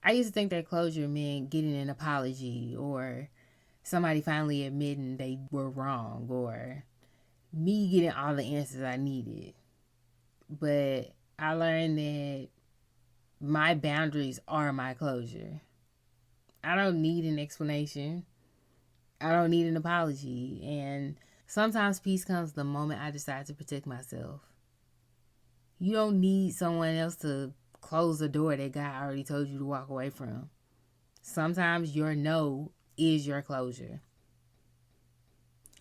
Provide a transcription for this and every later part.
I used to think that closure meant getting an apology or somebody finally admitting they were wrong or me getting all the answers I needed. But I learned that my boundaries are my closure. I don't need an explanation. I don't need an apology. And sometimes peace comes the moment I decide to protect myself. You don't need someone else to close the door that God already told you to walk away from. Sometimes your no is your closure.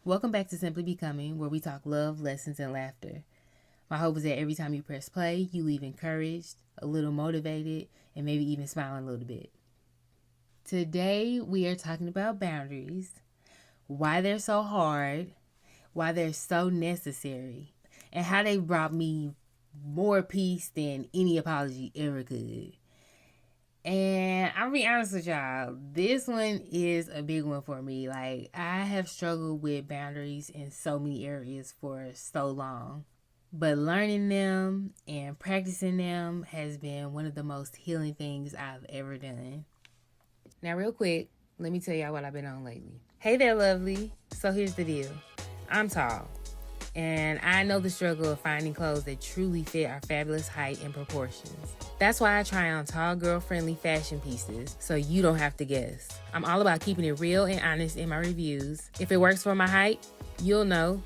Welcome back to Simply Becoming, where we talk love, lessons, and laughter. My hope is that every time you press play, you leave encouraged, a little motivated, and maybe even smiling a little bit. Today, we are talking about boundaries, why they're so hard, why they're so necessary, and how they brought me more peace than any apology ever could. And I'll be honest with y'all, this one is a big one for me. Like, I have struggled with boundaries in so many areas for so long. But learning them and practicing them has been one of the most healing things I've ever done. Now, real quick, let me tell y'all what I've been on lately. Hey there, lovely. So here's the deal. I'm tall, and I know the struggle of finding clothes that truly fit our fabulous height and proportions. That's why I try on tall girl-friendly fashion pieces so you don't have to guess. I'm all about keeping it real and honest in my reviews. If it works for my height, you'll know.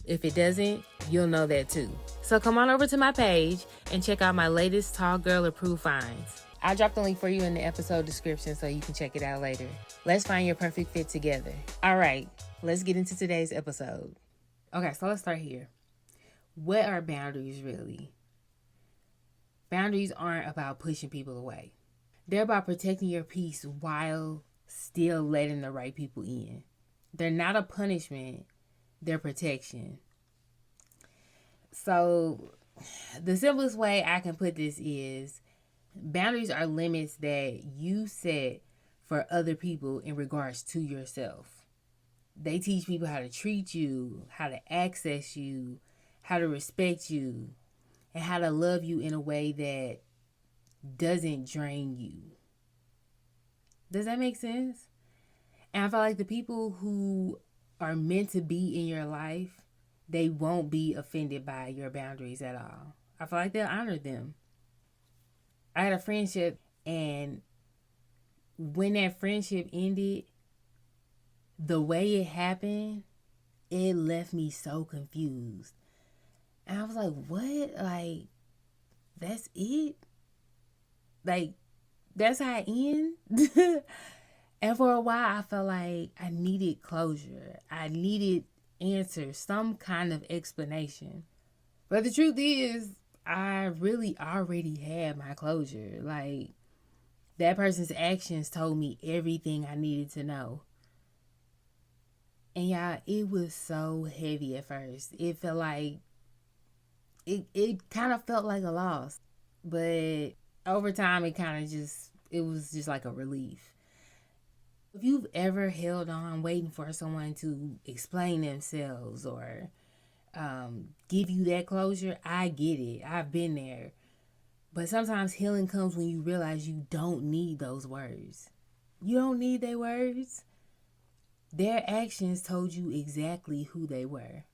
If it doesn't, you'll know that too. So come on over to my page and check out my latest tall girl approved finds. I'll drop the link for you in the episode description so you can check it out later. Let's find your perfect fit together. All right, let's get into today's episode. Okay, so let's start here. What are boundaries really? Boundaries aren't about pushing people away. They're about protecting your peace while still letting the right people in. They're not a punishment, they're protection. So, the simplest way I can put this is boundaries are limits that you set for other people in regards to yourself. They teach people how to treat you, how to access you, how to respect you, and how to love you in a way that doesn't drain you. Does that make sense? And I feel like the people who are meant to be in your life, they won't be offended by your boundaries at all. I feel like they'll honor them. I had a friendship, and when that friendship ended, the way it happened, it left me so confused. And I was like, what? Like, that's it? Like, that's how it ends? And for a while, I felt like I needed closure. I needed answers, some kind of explanation. But the truth is, I really already had my closure. Like, that person's actions told me everything I needed to know. And y'all, it was so heavy at first. It felt like, it kind of felt like a loss. But over time, it was just like a relief. If you've ever held on waiting for someone to explain themselves or give you that closure, I get it. I've been there. But sometimes healing comes when you realize you don't need those words. You don't need their words. Their actions told you exactly who they were.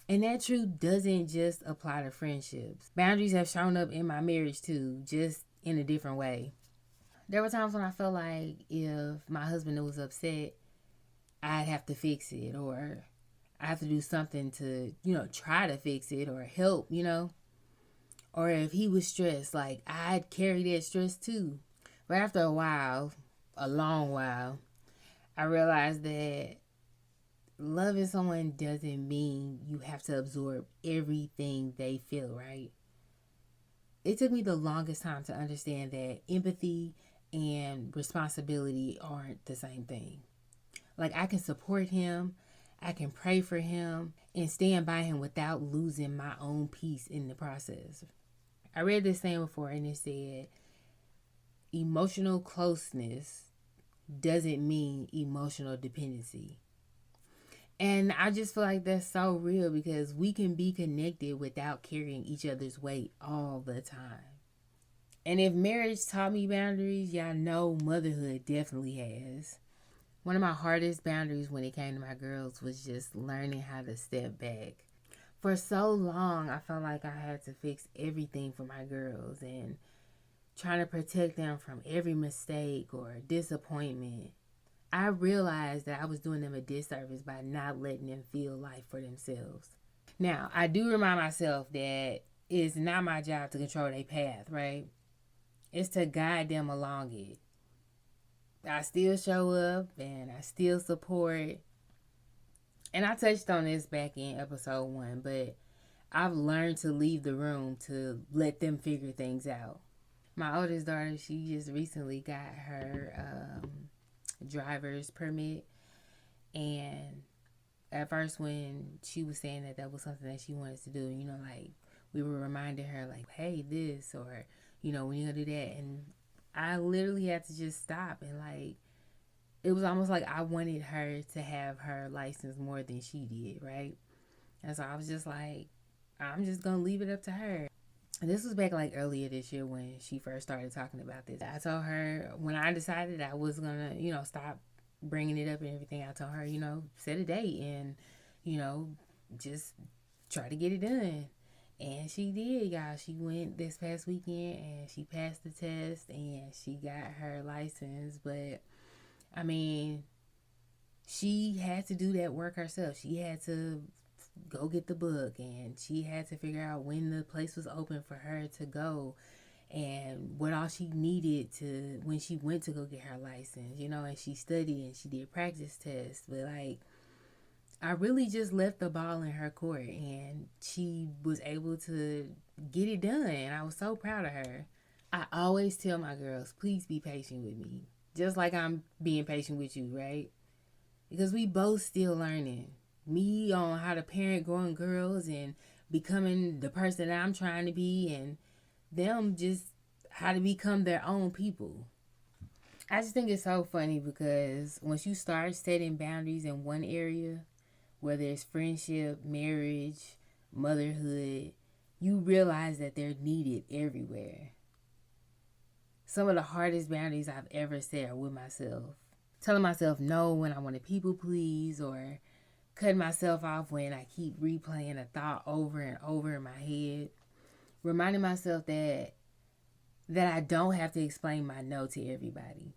And that truth doesn't just apply to friendships. Boundaries have shown up in my marriage too, just in a different way. There were times when I felt like if my husband was upset, I'd have to fix it, or I have to do something to, try to fix it or help. Or if he was stressed, like I'd carry that stress too. But after a while, a long while, I realized that loving someone doesn't mean you have to absorb everything they feel, right? It took me the longest time to understand that empathy and responsibility aren't the same thing. Like, I can support him, I can pray for him, and stand by him without losing my own peace in the process. I read this saying before, and it said, emotional closeness doesn't mean emotional dependency. And I just feel like that's so real because we can be connected without carrying each other's weight all the time. And if marriage taught me boundaries, y'all know motherhood definitely has. One of my hardest boundaries when it came to my girls was just learning how to step back. For so long, I felt like I had to fix everything for my girls and trying to protect them from every mistake or disappointment. I realized that I was doing them a disservice by not letting them feel life for themselves. Now, I do remind myself that it's not my job to control their path, right? It's to guide them along it. I still show up and I still support. And I touched on this back in episode 1, but I've learned to leave the room to let them figure things out. My oldest daughter, she just recently got her driver's permit. And at first, when she was saying that was something that she wanted to do, like we were reminding her, like, hey, this, or, when you gonna do that. And I literally had to just stop and, like, it was almost like I wanted her to have her license more than she did, right? And so I was just like, I'm just gonna leave it up to her. And this was back like earlier this year when she first started talking about this. I told her when I decided I was gonna, stop bringing it up and everything, I told her, set a date and, just try to get it done. And she did, y'all. She went this past weekend and she passed the test and she got her license. But, I mean, she had to do that work herself. She had to go get the book and she had to figure out when the place was open for her to go and what all she needed to when she went to go get her license, and she studied and she did practice tests. But, like, I really just left the ball in her court and she was able to get it done. And I was so proud of her. I always tell my girls, please be patient with me. Just like I'm being patient with you, right? Because we both still learning. Me on how to parent growing girls and becoming the person that I'm trying to be, and them just how to become their own people. I just think it's so funny because once you start setting boundaries in one area, whether it's friendship, marriage, motherhood, you realize that they're needed everywhere. Some of the hardest boundaries I've ever set are with myself. Telling myself no when I want to people please, or cutting myself off when I keep replaying a thought over and over in my head. Reminding myself that I don't have to explain my no to everybody.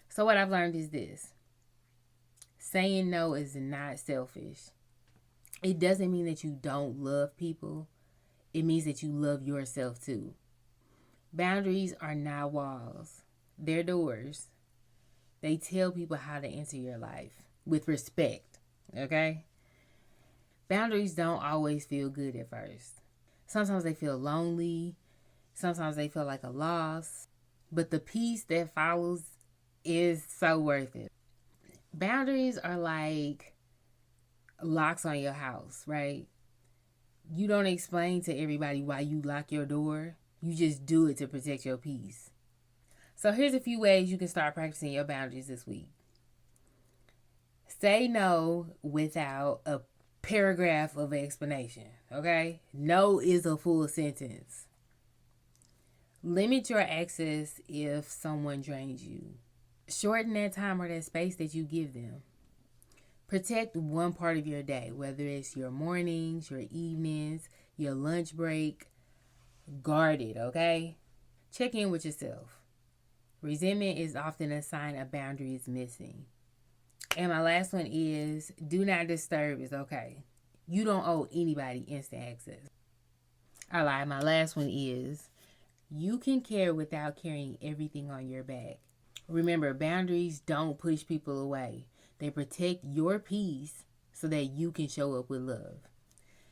So what I've learned is this. Saying no is not selfish. It doesn't mean that you don't love people. It means that you love yourself too. Boundaries are not walls. They're doors. They tell people how to enter your life with respect, okay? Boundaries don't always feel good at first. Sometimes they feel lonely. Sometimes they feel like a loss. But the peace that follows is so worth it. Boundaries are like locks on your house, right? You don't explain to everybody why you lock your door. You just do it to protect your peace. So here's a few ways you can start practicing your boundaries this week. Say no without a paragraph of explanation, okay? No is a full sentence. Limit your access if someone drains you. Shorten that time or that space that you give them. Protect one part of your day, whether it's your mornings, your evenings, your lunch break. Guard it, okay? Check in with yourself. Resentment is often a sign a boundary is missing. And my last one is do not disturb is okay. You don't owe anybody instant access. I lied. My last one is you can care without carrying everything on your back. Remember, boundaries don't push people away. They protect your peace so that you can show up with love.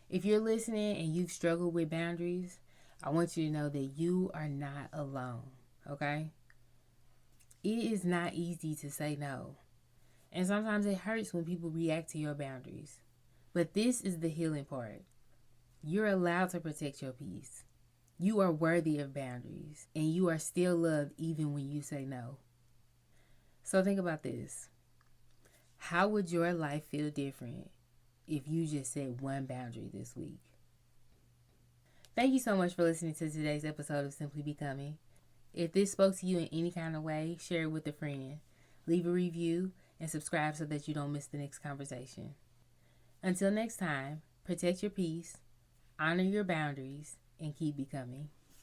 If you're listening and you've struggled with boundaries, I want you to know that you are not alone, okay? It is not easy to say no. And sometimes it hurts when people react to your boundaries. But this is the healing part. You're allowed to protect your peace. You are worthy of boundaries, and you are still loved even when you say no. So think about this. How would your life feel different if you just set one boundary this week? Thank you so much for listening to today's episode of Simply Becoming. If this spoke to you in any kind of way, share it with a friend. Leave a review and subscribe so that you don't miss the next conversation. Until next time, protect your peace, honor your boundaries, and keep becoming.